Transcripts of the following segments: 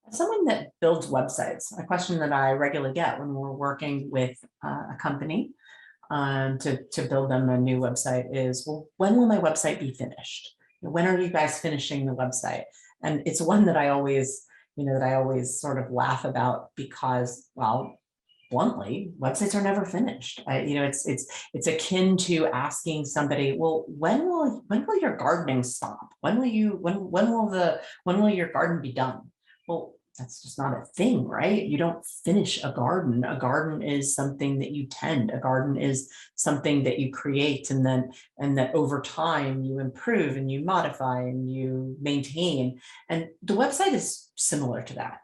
As someone that builds websites, a question that I regularly get when we're working with a company to build them a new website is, well, when will my website be finished? When are you guys finishing the website? And it's one that I always, that I always sort of laugh about because, well, bluntly, websites are never finished. It's akin to asking somebody, well, when will your gardening stop? When will your garden be done? Well, that's just not a thing, right? You don't finish a garden. A garden is something that you tend. A garden is something that you create, and that over time you improve and you modify and you maintain. And the website is similar to that.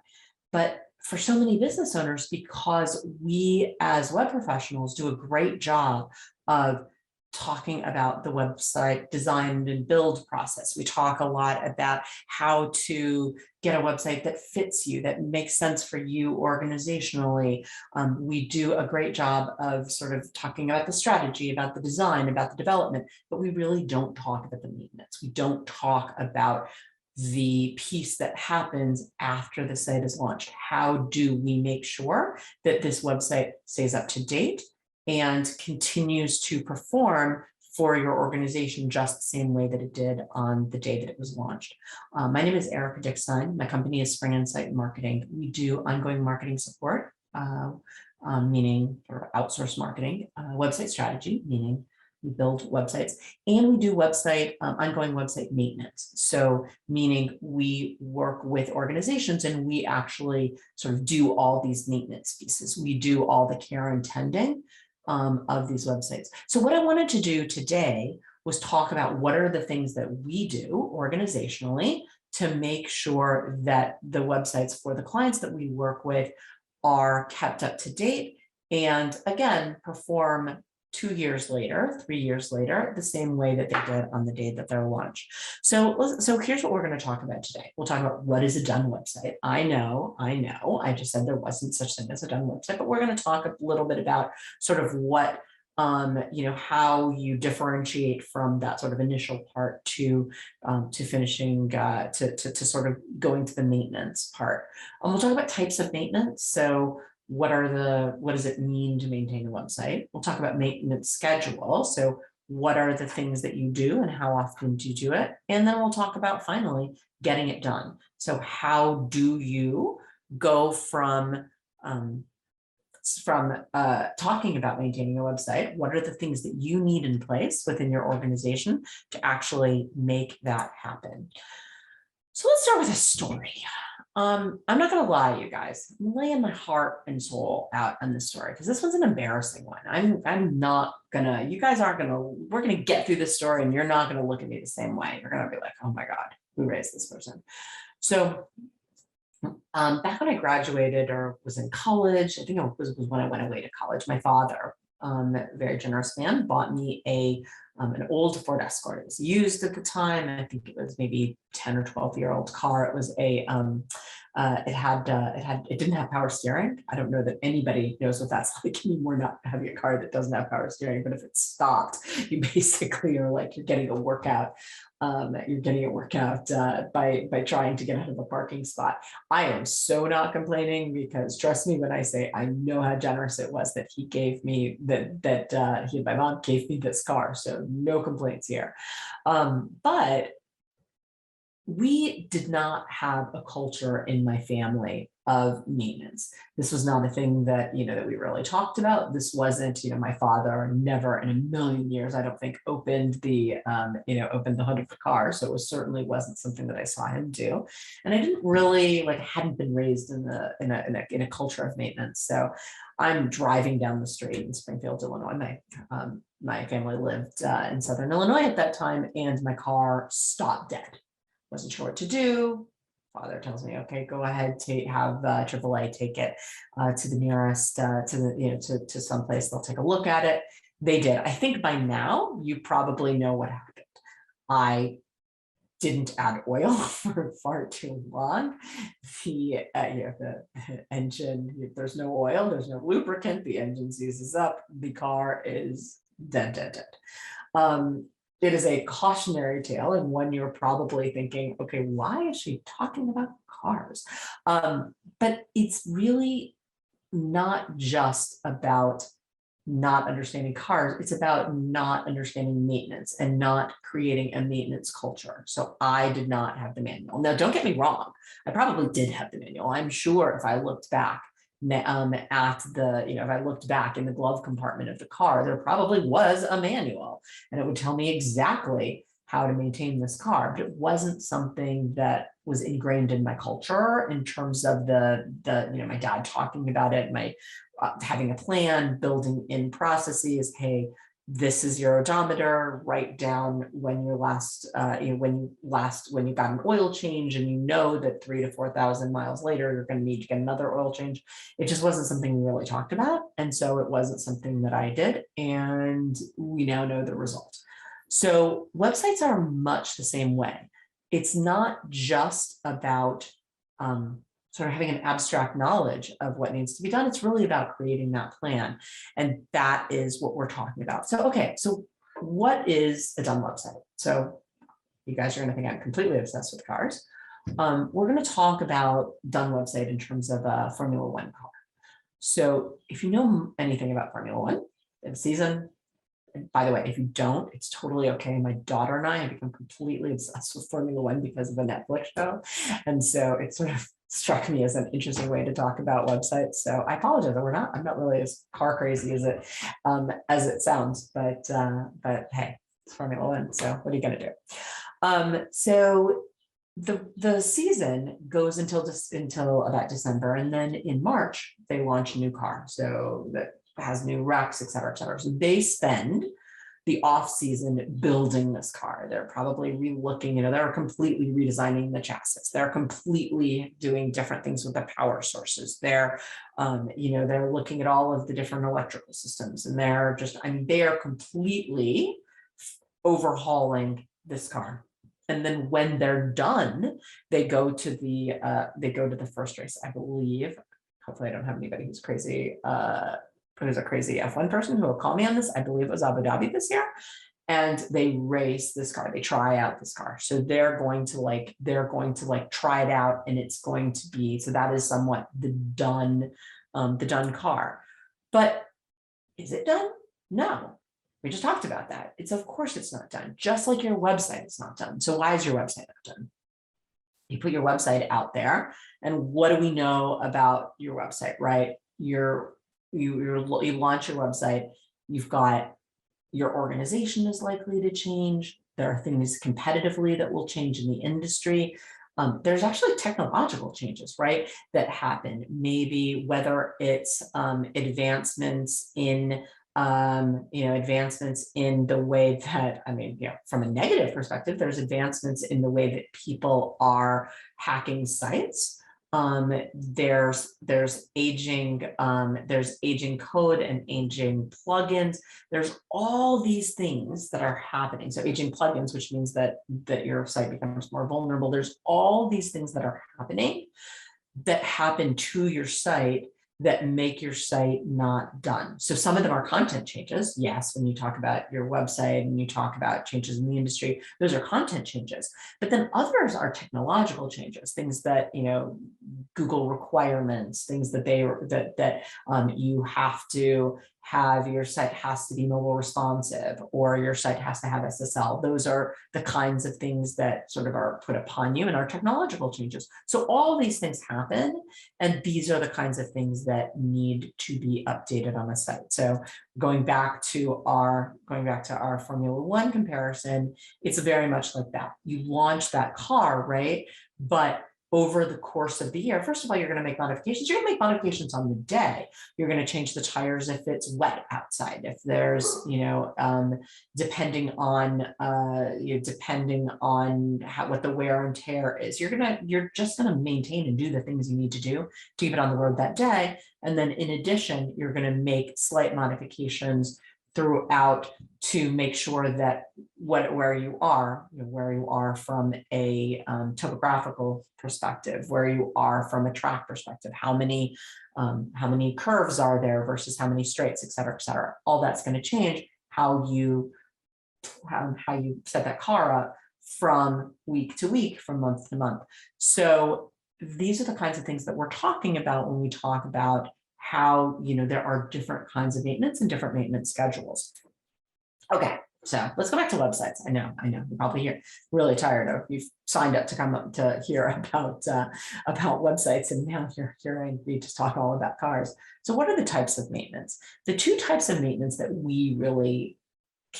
But for so many business owners, because we as web professionals do a great job of talking about the website design and build process. We talk a lot about how to get a website that fits you, that makes sense for you organizationally. We do a great job of sort of talking about the strategy, about the design, about the development, but we really don't talk about the maintenance. We don't talk about the piece that happens after the site is launched. How do we make sure that this website stays up to date and continues to perform for your organization just the same way that it did on the day that it was launched? My name is Erica Dickstein. My company is Spring Insight Marketing. We do ongoing marketing support, meaning for outsourced marketing, website strategy, meaning we build websites, and we do ongoing website maintenance. So meaning we work with organizations and we actually sort of do all these maintenance pieces. We do all the care and tending of these websites. So what I wanted to do today was talk about what are the things that we do organizationally to make sure that the websites for the clients that we work with are kept up to date and again, perform 2 years later, 3 years later, the same way that they did on the day that they're launched. So here's what we're going to talk about today. We'll talk about what is a done website. I know, I just said there wasn't such thing as a done website, but we're going to talk a little bit about sort of what, how you differentiate from that sort of initial part to finishing, to sort of going to the maintenance part. We'll talk about types of maintenance. So what does it mean to maintain a website? We'll talk about maintenance schedule. So what are the things that you do and how often do you do it? And then we'll talk about finally getting it done. So how do you go from talking about maintaining a website? What are the things that you need in place within your organization to actually make that happen? So let's start with a story. I'm not going to lie, you guys. I'm laying my heart and soul out on this story because this one's an embarrassing one. I'm not gonna. You guys aren't gonna. We're gonna get through this story, and you're not gonna look at me the same way. You're gonna be like, "Oh my God, who raised this person?" So, back when I graduated or was in college, I think it was when I went away to college. My father, very generous man, bought me an old Ford Escort. It was used at the time. I think it was maybe 10 or 12-year-old car. It was it didn't have power steering. I don't know that anybody knows what that's like anymore, not having a car that doesn't have power steering, but if it stopped, you basically are like, you're getting a workout. By trying to get out of a parking spot. I am so not complaining because trust me when I say I know how generous it was that he gave me my mom gave me this car. So no complaints here. But we did not have a culture in my family of maintenance. This was not a thing that, that we really talked about. This wasn't, my father never in a million years, I don't think, opened the hood of the car. So it certainly wasn't something that I saw him do. And I didn't really hadn't been raised in a culture of maintenance. So I'm driving down the street in Springfield, Illinois. My family lived in Southern Illinois at that time, and my car stopped dead. Wasn't sure what to do. Father tells me, okay, go ahead, have AAA take it to the nearest, to someplace. They'll take a look at it. They did. I think by now you probably know what happened. I didn't add oil for far too long. The engine, there's no oil, there's no lubricant. The engine seizes up. The car is dead. it is a cautionary tale, and one you're probably thinking, okay, why is she talking about cars? But it's really not just about not understanding cars, it's about not understanding maintenance and not creating a maintenance culture. So I did not have the manual. Now, don't get me wrong, I probably did have the manual. I'm sure if I looked back at the, if I looked back in the glove compartment of the car, there probably was a manual and it would tell me exactly how to maintain this car, but it wasn't something that was ingrained in my culture in terms of my dad talking about it, my having a plan, building in processes. Hey, this is your odometer. Write down when you when you got an oil change, and you know that 3,000 to 4,000 miles later you're going to need to get another oil change. It just wasn't something we really talked about, and so it wasn't something that I did. And we now know the result. So websites are much the same way. It's not just about sort of having an abstract knowledge of what needs to be done. It's really about creating that plan. And that is what we're talking about. So, okay, so what is a done website? So you guys are going to think I'm completely obsessed with cars. We're going to talk about done website in terms of a Formula One car. So if you know anything about Formula One, the season, and by the way, if you don't, it's totally okay. My daughter and I have become completely obsessed with Formula One because of a Netflix show. And so it sort of struck me as an interesting way to talk about websites. So I apologize that I'm not really as car crazy as it sounds, but hey, it's Formula One. So what are you going to do? So the season goes until about December, and then in March they launch a new car. So that has new wrecks, et cetera, et cetera. So they spend the off season building this car. They're probably re-looking, they're completely redesigning the chassis. They're completely doing different things with the power sources. They're, they're looking at all of the different electrical systems, and they're just, they are completely overhauling this car. And then when they're done, they go to the first race, I believe. Hopefully I don't have anybody who's crazy, who's a crazy F1 person who will call me on this. I believe it was Abu Dhabi this year. And they race this car, they try out this car. So they're going to try it out, and it's going to be, so that is somewhat the done car. But is it done? No. We just talked about that. Of course it's not done. Just like your website is not done. So why is your website not done? You put your website out there, and what do we know about your website, right? You launch your website, you've got your organization is likely to change. There are things competitively that will change in the industry. There's actually technological changes, right, that happen. Maybe whether it's advancements in advancements in the way that, from a negative perspective, there's advancements in the way that people are hacking sites. There's aging code and aging plugins. There's all these things that are happening. So aging plugins, which means that your site becomes more vulnerable. There's all these things that are happening that happen to your site that make your site not done. So some of them are content changes. Yes, when you talk about your website and you talk about changes in the industry, those are content changes. But then others are technological changes, things that, Google requirements, things that you have to have, your site has to be mobile responsive, or your site has to have SSL. Those are the kinds of things that sort of are put upon you and are technological changes. So all these things happen, and these are the kinds of things that need to be updated on the site. So going back to our Formula One comparison, it's very much like that. You launch that car, right? But over the course of the year, first of all, you're going to make modifications. You're going to make modifications on the day. You're going to change the tires if it's wet outside. If there's, depending on what the wear and tear is, you're just going to maintain and do the things you need to do to keep it on the road that day. And then in addition, you're going to make slight modifications throughout to make sure that where you are from a topographical perspective, where you are from a track perspective, how many curves are there versus how many straights, et cetera, et cetera. All that's going to change how you how you set that car up from week to week, from month to month. So these are the kinds of things that we're talking about when we talk about how, there are different kinds of maintenance and different maintenance schedules. Okay, so let's go back to websites. I know, you're probably here really tired of, you've signed up to come up to hear about websites, and now you're hearing me just talk all about cars. So what are the types of maintenance? The two types of maintenance that we really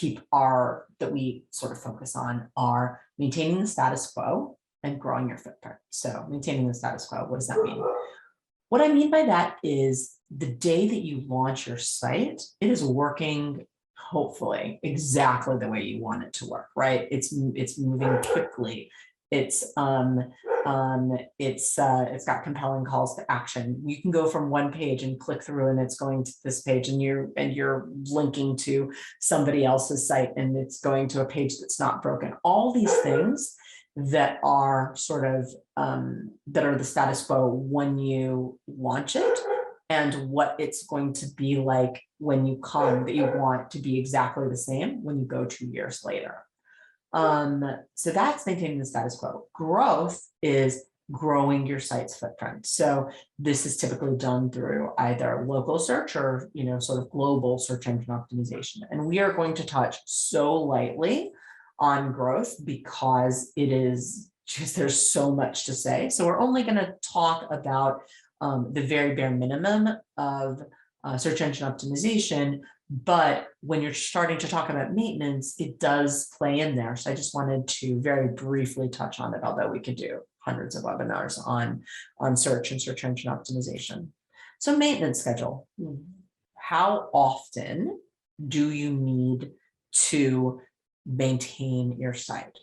that we sort of focus on are maintaining the status quo and growing your footprint. So maintaining the status quo, what does that mean? What I mean by that is the day that you launch your site, it is working hopefully exactly the way you want it to work, right? It's moving quickly. It's got compelling calls to action. You can go from one page and click through, and it's going to this page, and you're linking to somebody else's site, and it's going to a page that's not broken. All these things that are sort of that are the status quo when you launch it, and what it's going to be like when you come, that you want to be exactly the same when you go 2 years later. So that's maintaining the status quo. Growth is growing your site's footprint. So this is typically done through either local search or, sort of global search engine optimization. And we are going to touch so lightly on growth because it is just, there's so much to say. So we're only going to talk about the very bare minimum of search engine optimization. But when you're starting to talk about maintenance, it does play in there. So I just wanted to very briefly touch on it, although we could do hundreds of webinars on search and search engine optimization. So maintenance schedule. How often do you need to maintain your site?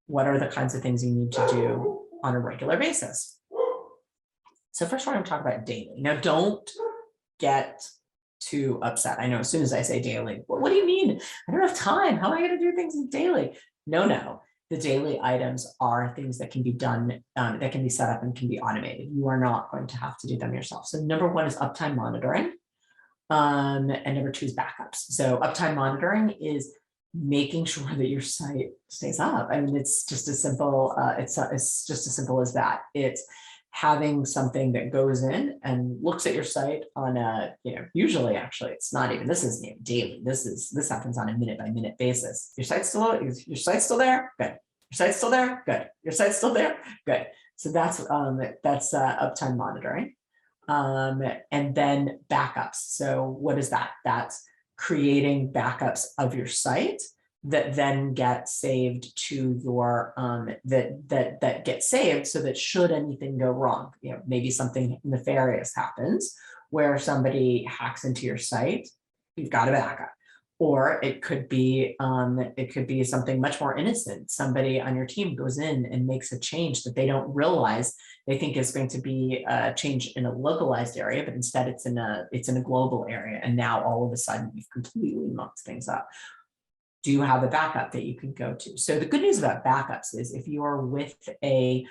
What are the kinds of things you need to do on a regular basis? So first, we're going to talk about daily. Now, don't get too upset. I know as soon as I say daily, what do you mean? I don't have time. How am I going to do things daily? No. The daily items are things that can be done, that can be set up and can be automated. You are not going to have to do them yourself. So number one is uptime monitoring. And number two is backups. So uptime monitoring is making sure that your site stays up. I mean, it's just as simple. It's just as simple as that. It's having something that goes in and looks at your site on a, usually actually it's not even, this isn't even daily. This happens on a minute by minute basis. Your site's still there? Good. Your site's still there? Good. Your site's still there? Good. So that's uptime monitoring. And then backups. So what is that? That's creating backups of your site that then get saved to your that get saved, so that should anything go wrong, maybe something nefarious happens where somebody hacks into your site, you've got a backup. Or it could be something much more innocent. Somebody on your team goes in and makes a change that they don't realize. They think is going to be a change in a localized area, but instead it's in a global area. And now all of a sudden you've completely mucked things up. Do you have a backup that you can go to? So the good news about backups is if you're with a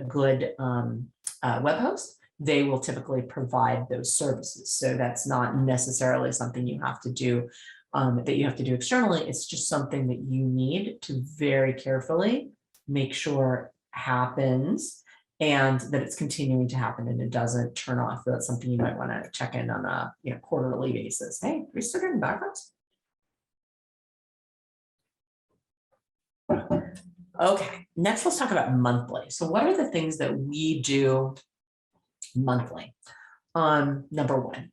good web host, they will typically provide those services. So that's not necessarily something you have to do externally. It's just something that you need to very carefully make sure happens and that it's continuing to happen and it doesn't turn off. That's something you might want to check in on a quarterly basis. Hey, are we still getting backups? Okay, next let's talk about monthly. So what are the things that we do monthly? Number one,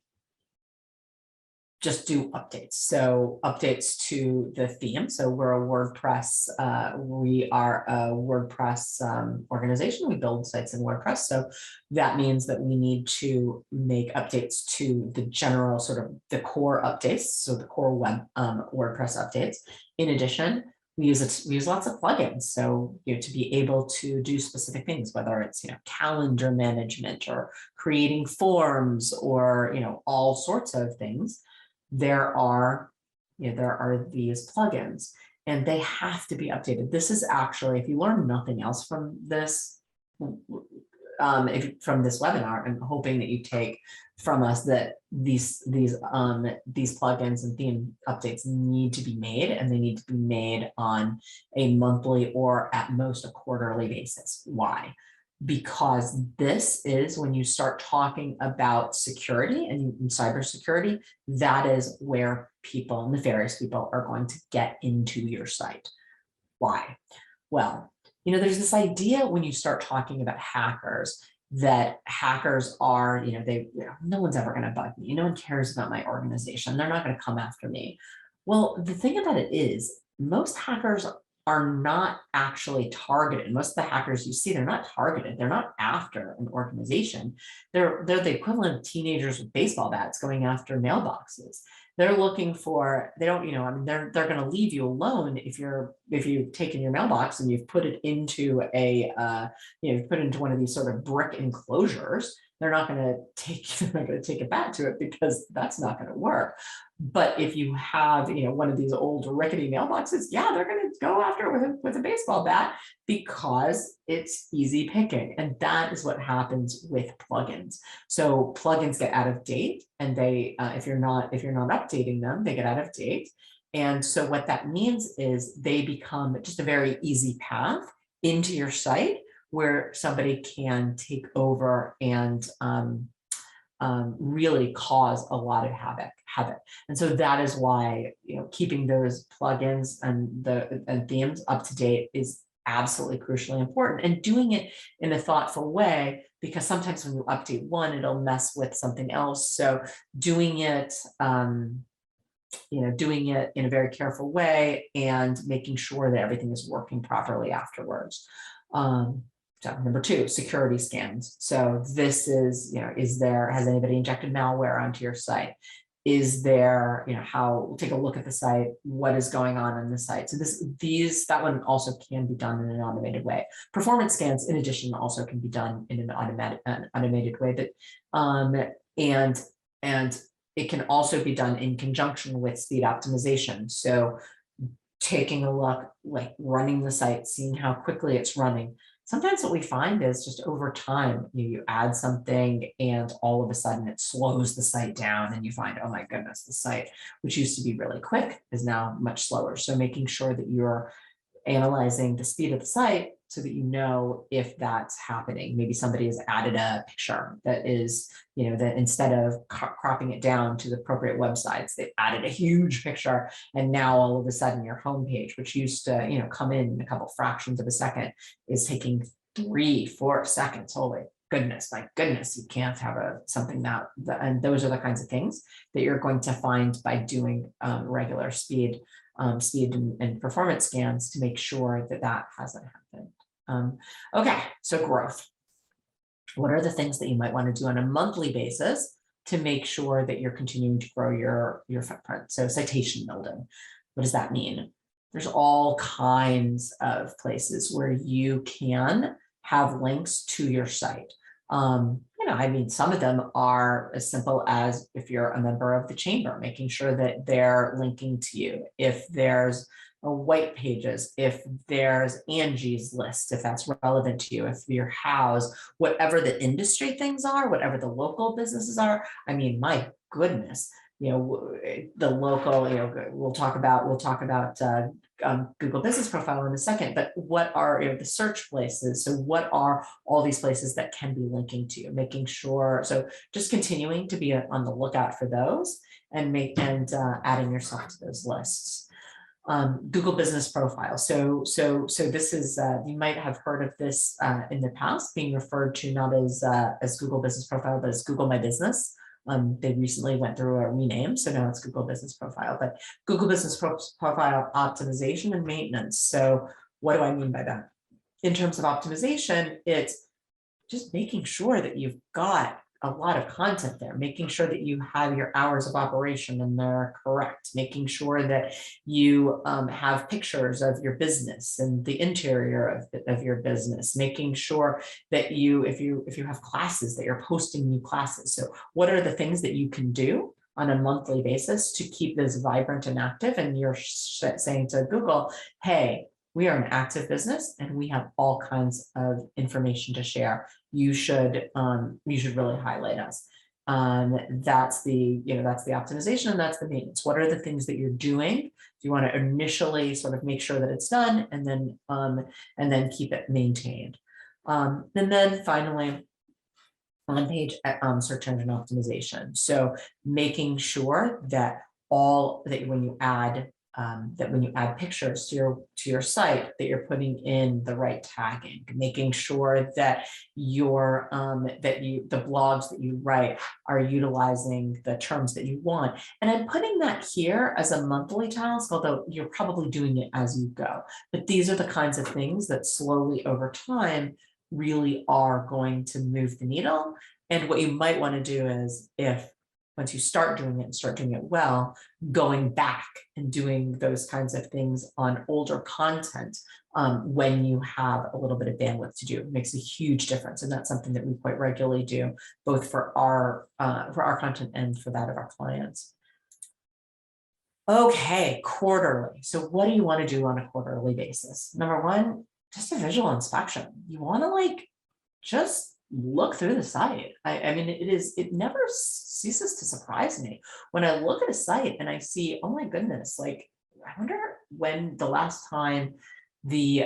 just do updates. So updates to the theme. So we're a WordPress, organization. We build sites in WordPress. So that means that we need to make updates to the general sort of the core updates. So the core web WordPress updates. In addition, we use lots of plugins. So to be able to do specific things, whether it's calendar management or creating forms or all sorts of things. There are these plugins and they have to be updated. This is actually, if you learn nothing else from this, if from this webinar, I'm hoping that you take from us that these plugins and theme updates need to be made, and they need to be made on a monthly or at most a quarterly basis. Why? Because this is when you start talking about security and cybersecurity, that is where people, nefarious people, are going to get into your site. Why? Well, there's this idea when you start talking about hackers that hackers are, no one's ever going to bug me. No one cares about my organization. They're not going to come after me. Well, the thing about it is most hackers are not actually targeted. Most of the hackers you see, they're not targeted. They're not after an organization. They're the equivalent of teenagers with baseball bats going after mailboxes. They're looking for, they don't, they're going to leave you alone if you've taken your mailbox and you've put it into you've put it into one of these sort of brick enclosures. They're not going to take a bat to it because that's not going to work. But if you have, one of these old rickety mailboxes, yeah, they're going to go after it with a baseball bat because it's easy picking. And that is what happens with plugins. So plugins get out of date, and they, if you're not updating them, they get out of date. And so what that means is they become just a very easy path into your site where somebody can take over and really cause a lot of havoc. And so that is why keeping those plugins and themes up to date is absolutely crucially important, and doing it in a thoughtful way, because sometimes when you update one, it'll mess with something else. So doing it doing it in a very careful way and making sure that everything is working properly afterwards. So number 2, security scans. So this is, has anybody injected malware onto your site? Is there, take a look at the site, what is going on the site? So that one also can be done in an automated way. Performance scans, in addition, also can be done in an automated way, but, and it can also be done in conjunction with speed optimization. So taking a look, like running the site, seeing how quickly it's running. Sometimes what we find is just over time, you add something and all of a sudden it slows the site down, and you find, oh my goodness, the site, which used to be really quick, is now much slower. So making sure that you're analyzing the speed of the site so that you know if that's happening. Maybe somebody has added a picture that is, that instead of cropping it down to the appropriate websites, they've added a huge picture. And now all of a sudden your homepage, which used to, come in a couple fractions of a second, is taking 3-4 seconds. Holy goodness, my goodness, you can't have something that, and those are the kinds of things that you're going to find by doing regular speed and performance scans to make sure that hasn't happened. Okay, so growth. What are the things that you might want to do on a monthly basis to make sure that you're continuing to grow your footprint? So citation building, what does that mean? There's all kinds of places where you can have links to your site. Some of them are as simple as, if you're a member of the chamber, making sure that they're linking to you. If there's white pages, if there's Angie's List, if that's relevant to you, if your house, whatever the industry things are, whatever the local businesses are. I mean, my goodness, the local, we'll talk about Google Business Profile in a second, but what are the search places? So what are all these places that can be linking to you, making sure, so just continuing to be on the lookout for those and adding yourself to those lists. Google Business Profile. So this is, you might have heard of this in the past, being referred to not as Google Business Profile, but as Google My Business. They recently went through a rename, so now it's Google Business Profile, but Google Business Profile optimization and maintenance. So what do I mean by that? In terms of optimization, it's just making sure that you've got a lot of content there, making sure that you have your hours of operation and they're correct, making sure that you have pictures of your business and the interior of your business, making sure that if you have classes, that you're posting new classes. So what are the things that you can do on a monthly basis to keep this vibrant and active? And you're saying to Google, hey, we are an active business and we have all kinds of information to share. You should really highlight us. That's the, that's the optimization and that's the maintenance. What are the things that you're doing? Do you want to initially sort of make sure that it's done and then keep it maintained? And then finally, on page search engine optimization. So making sure that when you add pictures to your site, that you're putting in the right tagging, making sure that the blogs that you write are utilizing the terms that you want. And I'm putting that here as a monthly task, although you're probably doing it as you go. But these are the kinds of things that slowly over time really are going to move the needle. And what you might want to do is, if once you start doing it and start doing it well, going back and doing those kinds of things on older content when you have a little bit of bandwidth to do, it makes a huge difference. And that's something that we quite regularly do, both for our content and for that of our clients. Okay, quarterly. So what do you want to do on a quarterly basis? Number one, just a visual inspection. You want to just look through the site. I mean, it never ceases to surprise me when I look at a site and I see, oh my goodness, I wonder when the last time the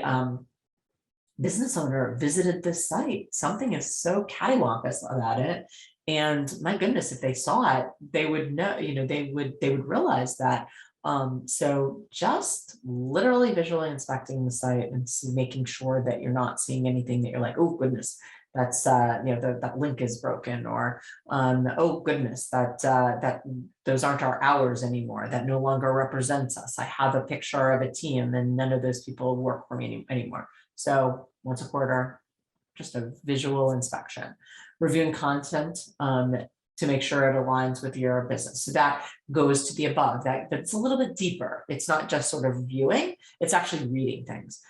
business owner visited this site. Something is so cattywampus about it. And my goodness, if they saw it, they would know, they would realize that. So just literally visually inspecting the site and making sure that you're not seeing anything that you're like, oh goodness, that's that link is broken, or oh goodness, that those aren't our hours anymore, that no longer represents us. I have a picture of a team and none of those people work for me anymore. So once a quarter, just a visual inspection. Reviewing content to make sure it aligns with your business. So that goes to the above. That's a little bit deeper. It's not just sort of viewing, it's actually reading things.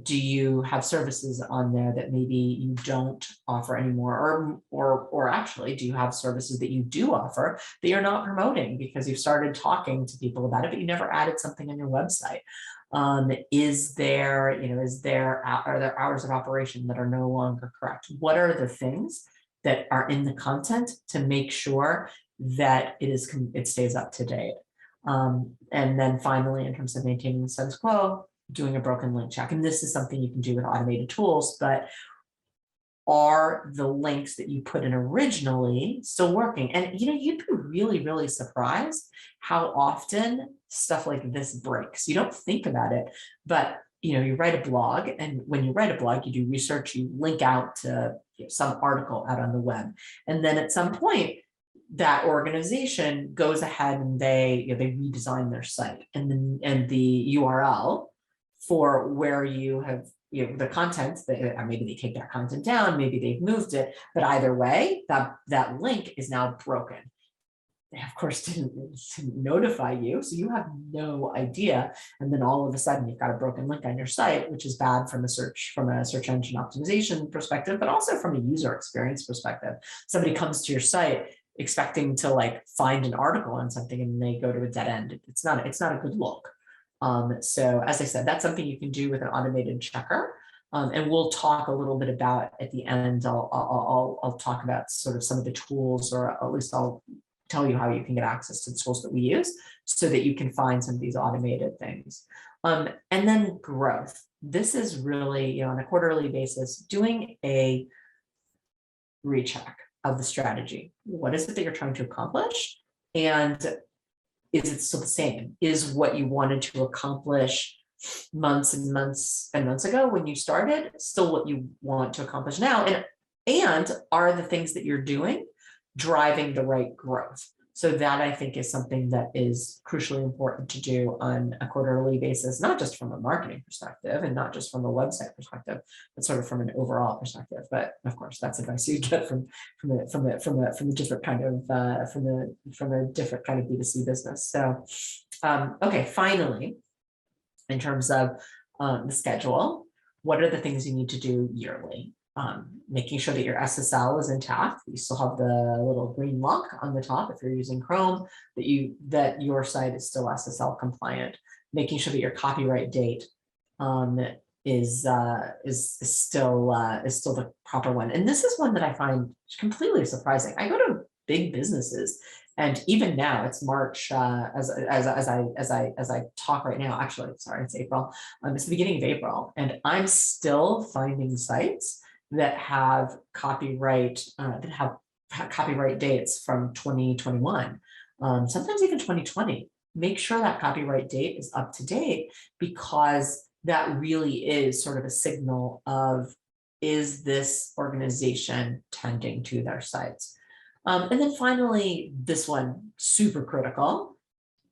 Do you have services on there that maybe you don't offer anymore, or actually, do you have services that you do offer that you're not promoting because you've started talking to people about it, but you never added something on your website? Are there hours of operation that are no longer correct? What are the things that are in the content to make sure that it stays up to date? And then finally, in terms of maintaining the status quo, doing a broken link check. And this is something you can do with automated tools, but are the links that you put in originally still working? And you'd be really, really surprised how often stuff like this breaks. You don't think about it, but you write a blog, and when you write a blog, you do research, you link out to some article out on the web. And then at some point, that organization goes ahead and they redesign their site, and the URL for where you have the content, that maybe they take that content down, maybe they've moved it, but either way, that link is now broken. They of course didn't notify you, so you have no idea. And then all of a sudden you've got a broken link on your site, which is bad from a search engine optimization perspective, but also from a user experience perspective. Somebody comes to your site expecting to find an article on something and they go to a dead end. It's not a good look. So as I said, that's something you can do with an automated checker. And we'll talk a little bit about at the end. I'll talk about sort of some of the tools, or at least I'll tell you how you can get access to the tools that we use so that you can find some of these automated things. And then growth. This is really, on a quarterly basis, doing a recheck of the strategy. What is it that you're trying to accomplish? And is it still the same? Is what you wanted to accomplish months and months and months ago when you started still what you want to accomplish now? And are the things that you're doing driving the right growth? So that, I think, is something that is crucially important to do on a quarterly basis, not just from a marketing perspective and not just from a website perspective, but sort of from an overall perspective. But of course, that's advice you get from a different kind of B2C business. So, okay, finally, in terms of the schedule, what are the things you need to do yearly? Making sure that your SSL is intact. You still have the little green lock on the top if you're using Chrome, that your site is still SSL compliant. Making sure that your copyright date is still the proper one. And this is one that I find completely surprising. I go to big businesses, and even now it's March, as I talk right now. Actually, sorry, it's April. It's the beginning of April, and I'm still finding sites that have copyright dates from 2021, sometimes even 2020. Make sure that copyright date is up to date, because that really is sort of a signal of, is this organization tending to their sites? And then finally, this one, super critical,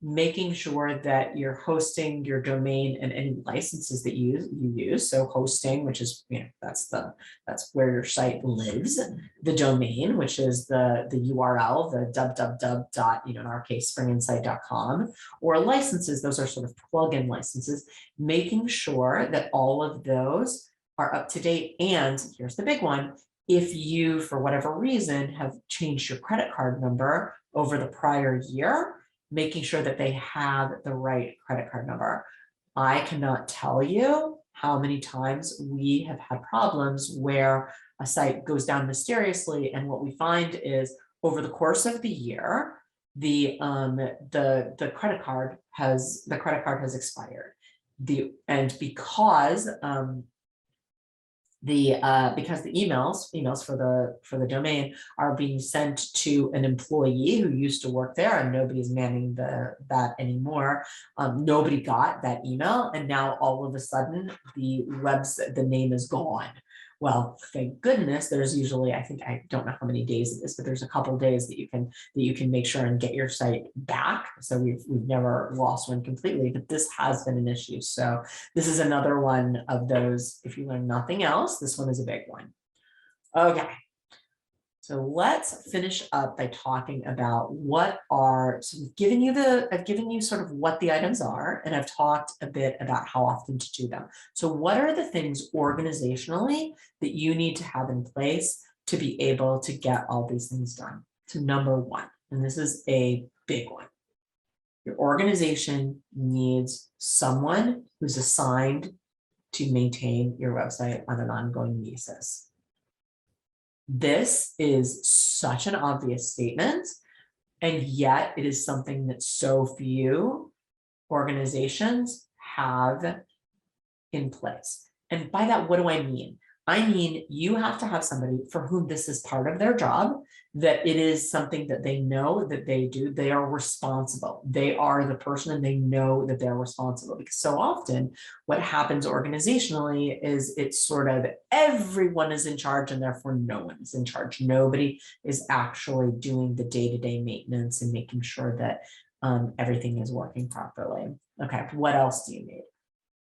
making sure that you're hosting your domain and any licenses that you use. So hosting, which is, that's where your site lives. The domain, which is the URL, the www dot, in our case, springinsight.com, or licenses, those are sort of plugin licenses, making sure that all of those are up to date. And here's the big one: if you, for whatever reason, have changed your credit card number over the prior year, making sure that they have the right credit card number. I cannot tell you how many times we have had problems where a site goes down mysteriously, and what we find is, over the course of the year, the credit card has expired. And because the emails for the domain are being sent to an employee who used to work there, and nobody's manning that anymore. Nobody got that email, and now all of a sudden the name is gone. Well, thank goodness. There's usually, I don't know how many days it is, but there's a couple of days that you can make sure and get your site back. So we've never lost one completely, but this has been an issue. So this is another one of those. If you learn nothing else, this one is a big one. Okay. So let's finish up by talking about so I've given you sort of what the items are, and I've talked a bit about how often to do them. So what are the things organizationally that you need to have in place to be able to get all these things done? So number one, and this is a big one, your organization needs someone who's assigned to maintain your website on an ongoing basis. This is such an obvious statement, and yet it is something that so few organizations have in place. And by that, what do I mean? I mean, you have to have somebody for whom this is part of their job, that it is something that they know that they do. They are responsible. They are the person, and they know that they're responsible. Because so often what happens organizationally is it's sort of everyone is in charge, and therefore no one is in charge. Nobody is actually doing the day-to-day maintenance and making sure that everything is working properly. Okay, what else do you need?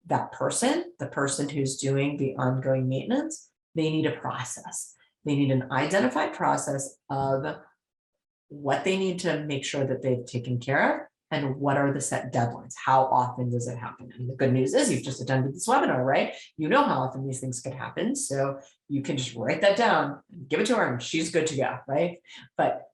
That person, the person who's doing the ongoing maintenance, they need a process. They need an identified process of what they need to make sure that they've taken care of, and what are the set deadlines. How often does it happen? And the good news is you've just attended this webinar, right? You know how often these things could happen. So you can just write that down, give it to her, and she's good to go, right? But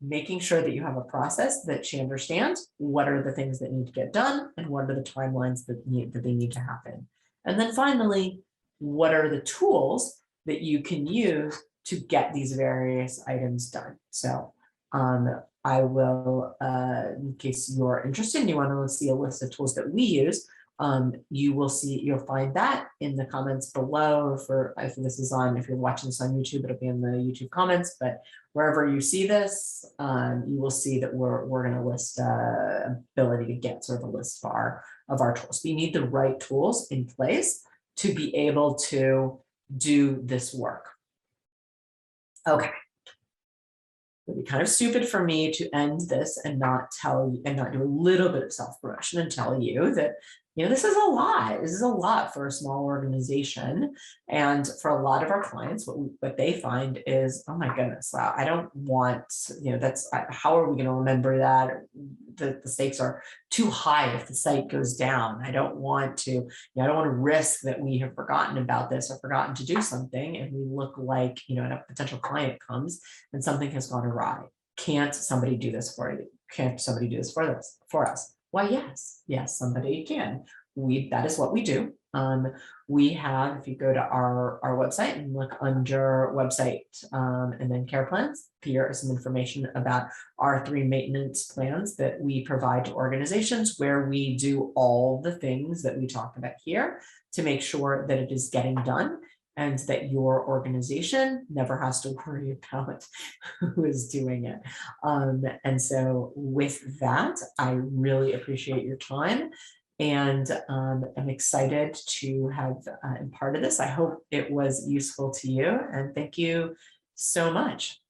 making sure that you have a process that she understands what are the things that need to get done, and what are the timelines that they need to happen. And then finally, what are the tools that you can use to get these various items done? So I will, in case you're interested and you want to see a list of tools that we use, you'll find that in the comments below. If this is on, if you're watching this on YouTube, it'll be in the YouTube comments, but wherever you see this, you will see that we're going to list ability to get sort of a list of our tools. We need the right tools in place to be able to do this work. Okay. It'd be kind of stupid for me to end this and not do a little bit of self-promotion and tell you that, this is a lot. This is a lot for a small organization. And for a lot of our clients, what they find is, oh my goodness, wow, I don't want, how are we going to remember that? The stakes are too high if the site goes down. I don't want to risk that we have forgotten about this or forgotten to do something, and we look like, a potential client comes and something has gone awry. Can't somebody do this for you? Can't somebody do this for us? Why, yes, somebody can. that is what we do. We have, if you go to our website and look under website, and then care plans, here is some information about our 3 maintenance plans that we provide to organizations, where we do all the things that we talk about here to make sure that it is getting done and that your organization never has to worry about who is doing it. And so with that, I really appreciate your time, and I'm excited to have been part of this. I hope it was useful to you, and thank you so much.